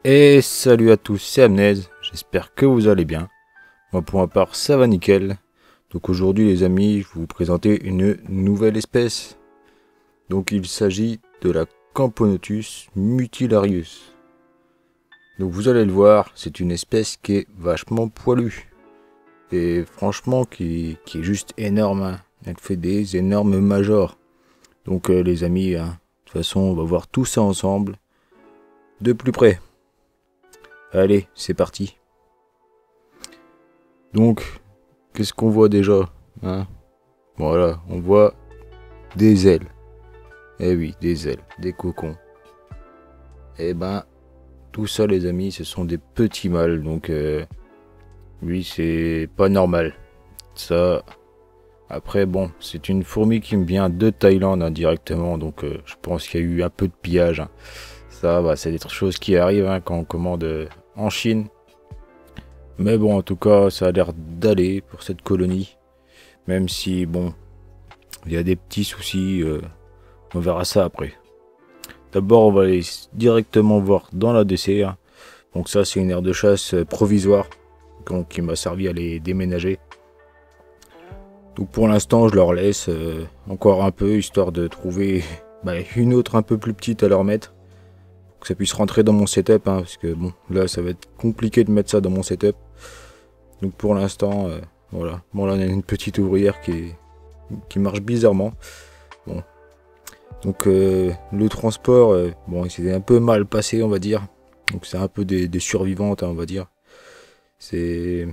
Et salut à tous, c'est Amnez, j'espère que vous allez bien. Moi pour ma part ça va nickel. Donc aujourd'hui les amis, je vais vous présenter une nouvelle espèce. Donc il s'agit de la Camponotus mutilarius. Donc vous allez le voir, c'est une espèce qui est vachement poilue. Et franchement qui est juste énorme, hein. Elle fait des énormes majors. Donc les amis, hein, de toute façon on va voir tout ça ensemble de plus près. Allez, c'est parti. Donc, qu'est-ce qu'on voit déjà, hein? Voilà, on voit des ailes. Eh oui, des ailes, des cocons. Eh ben, tout ça les amis, ce sont des petits mâles. Donc, oui, c'est pas normal. Ça, après, bon, c'est une fourmi qui me vient de Thaïlande indirectement. Donc, je pense qu'il y a eu un peu de pillage, hein. Ça, bah, c'est des choses qui arrivent, hein, quand on commande en Chine. Mais bon, en tout cas, ça a l'air d'aller pour cette colonie. Même si, bon, il y a des petits soucis. On verra ça après. D'abord, on va aller directement voir dans la DCR. Donc ça, c'est une aire de chasse provisoire. Donc, qui m'a servi à les déménager. Donc pour l'instant, je leur laisse encore un peu, histoire de trouver une autre un peu plus petite à leur mettre. Que ça puisse rentrer dans mon setup, hein, parce que bon, là ça va être compliqué de mettre ça dans mon setup. Donc pour l'instant, voilà. Bon là on a une petite ouvrière qui marche bizarrement. Bon. Donc le transport, bon, c'est un peu mal passé, on va dire. Donc c'est un peu des survivantes, hein, on va dire. C'est,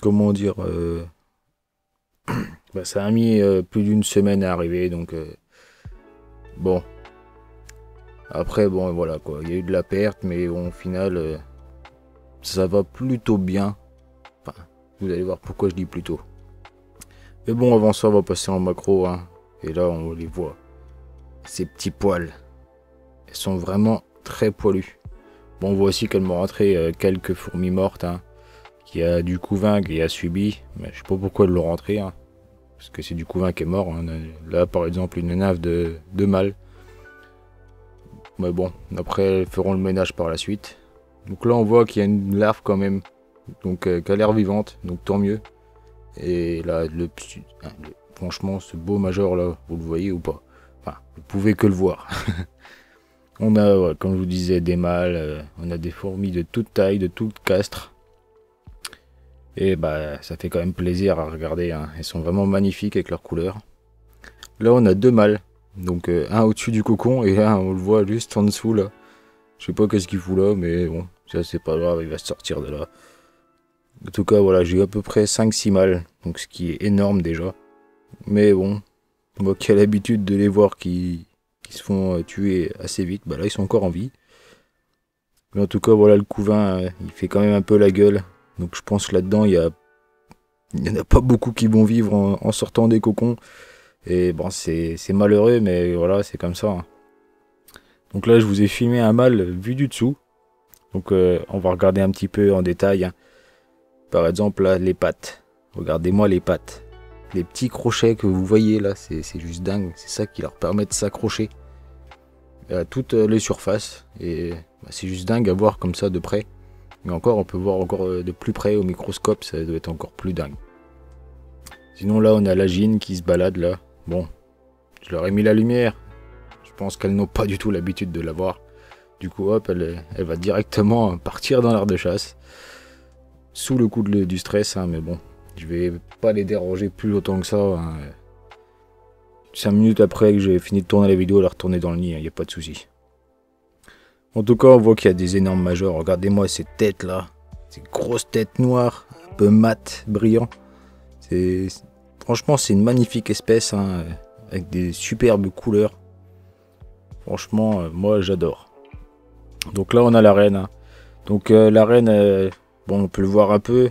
comment dire, ça a mis plus d'une semaine à arriver, donc bon. Après, bon, voilà quoi, il y a eu de la perte, mais bon, au final, ça va plutôt bien. Enfin, vous allez voir pourquoi je dis plutôt. Mais bon, avant ça, on va passer en macro, hein. Et là, on les voit. Ces petits poils. Elles sont vraiment très poilues. Bon, on voit aussi qu'elles m'ont rentré quelques fourmis mortes, hein. Qui a du couvain qui a subi. Mais je sais pas pourquoi elles l'ont rentré, hein. Parce que c'est du couvain qui est mort, hein. Là, par exemple, une nymphe de mâle. Mais bon, après elles feront le ménage par la suite. Donc là on voit qu'il y a une larve quand même, donc qui a l'air vivante, donc tant mieux. Et là franchement ce beau major là, vous le voyez ou pas? Enfin, vous pouvez que le voir. On a, ouais, comme je vous disais, des mâles, on a des fourmis de toute taille, de toute castre. Et bah ça fait quand même plaisir à regarder, hein. Elles sont vraiment magnifiques avec leurs couleurs. Là on a deux mâles. Donc un au-dessus du cocon et un on le voit juste en dessous là. Je sais pas qu'est-ce qu'il fout là, mais bon, ça c'est pas grave, il va sortir de là. En tout cas voilà, j'ai eu à peu près 5-6 mâles, donc ce qui est énorme déjà. Mais bon, moi qui ai l'habitude de les voir qui se font tuer assez vite, bah là ils sont encore en vie. Mais en tout cas voilà, le couvain il fait quand même un peu la gueule. Donc je pense que là-dedans il y en a pas beaucoup qui vont vivre en sortant des cocons. Et bon, c'est malheureux, mais voilà, c'est comme ça, hein. Donc là, je vous ai filmé un mâle vu du dessous. Donc on va regarder un petit peu en détail, hein. Par exemple, là, les pattes. Regardez-moi les pattes. Les petits crochets que vous voyez là, c'est juste dingue. C'est ça qui leur permet de s'accrocher à toutes les surfaces. Et c'est juste dingue à voir comme ça de près. Mais encore, on peut voir encore de plus près au microscope, ça doit être encore plus dingue. Sinon là, on a la gine qui se balade là. Bon, je leur ai mis la lumière. Je pense qu'elles n'ont pas du tout l'habitude de la voir. Du coup, hop, elle va directement partir dans l'aire de chasse. Sous le coup du stress, hein, mais bon. Je vais pas les déranger plus longtemps que ça, hein. 5 minutes après que j'ai fini de tourner la vidéo, elle est retournée dans le nid, il n'y a pas de souci. En tout cas, on voit qu'il y a des énormes majors. Regardez-moi ces têtes là. Ces grosses têtes noires, un peu mates, brillants. Franchement, c'est une magnifique espèce, hein, avec des superbes couleurs. Franchement, moi j'adore. Donc là, on a la reine, hein. Donc la reine, bon, on peut le voir un peu.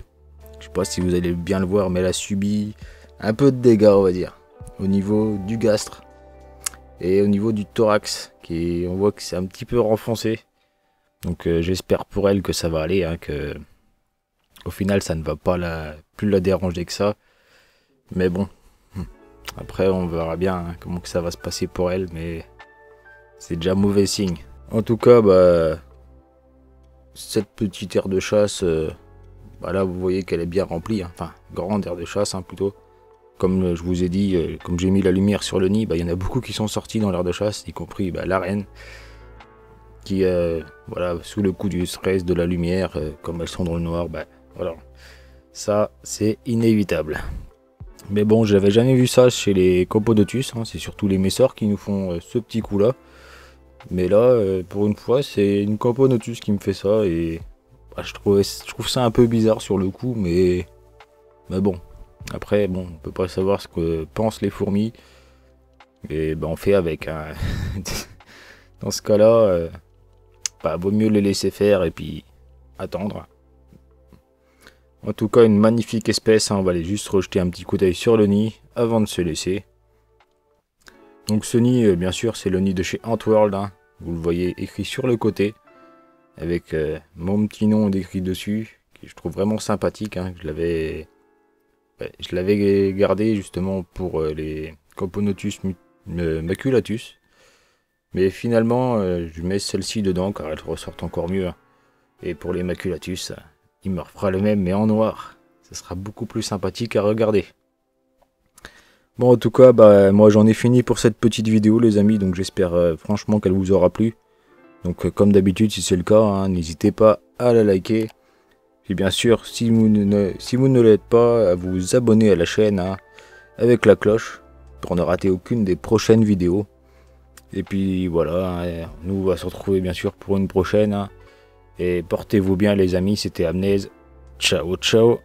Je sais pas si vous allez bien le voir, mais elle a subi un peu de dégâts, on va dire. Au niveau du gastre. Et au niveau du thorax, on voit que c'est un petit peu renfoncé. Donc j'espère pour elle que ça va aller, hein, que au final, ça ne va pas plus la déranger que ça. Mais bon, après on verra bien, hein, comment que ça va se passer pour elle, mais c'est déjà mauvais signe. En tout cas, bah, cette petite aire de chasse, bah là vous voyez qu'elle est bien remplie, hein. Enfin grande aire de chasse hein, plutôt. Comme je vous ai dit, comme j'ai mis la lumière sur le nid, bah, il y en a beaucoup qui sont sortis dans l'aire de chasse, y compris bah, la reine, qui voilà, sous le coup du stress de la lumière, comme elles sont dans le noir, bah, voilà, ça c'est inévitable. Mais bon, j'avais jamais vu ça chez les Copodotus, hein. C'est surtout les messors qui nous font ce petit coup là. Mais là, pour une fois, c'est une Copodotus qui me fait ça et bah, je trouve ça un peu bizarre sur le coup, mais bon. Après, bon, on peut pas savoir ce que pensent les fourmis. Et ben on fait avec, hein. Dans ce cas-là, bah, vaut mieux les laisser faire et puis attendre. En tout cas, une magnifique espèce, hein. On va aller juste rejeter un petit coup d'œil sur le nid avant de se laisser. Donc ce nid, bien sûr, c'est le nid de chez Antworld, hein. Vous le voyez écrit sur le côté, avec mon petit nom décrit dessus, que je trouve vraiment sympathique, hein. Je l'avais gardé justement pour les Coponotus maculatus. Mais finalement, je mets celle-ci dedans car elle ressort encore mieux, hein. Et pour les maculatus, il me refera le même mais en noir. Ça sera beaucoup plus sympathique à regarder. Bon, en tout cas, bah, moi j'en ai fini pour cette petite vidéo les amis, donc j'espère franchement qu'elle vous aura plu. Donc comme d'habitude, si c'est le cas, hein, n'hésitez pas à la liker. Et bien sûr, si vous ne l'êtes pas, à vous abonner à la chaîne, hein, avec la cloche pour ne rater aucune des prochaines vidéos. Et puis voilà, hein, nous on va se retrouver bien sûr pour une prochaine. Hein, et portez-vous bien les amis, c'était Amnez. Ciao ciao.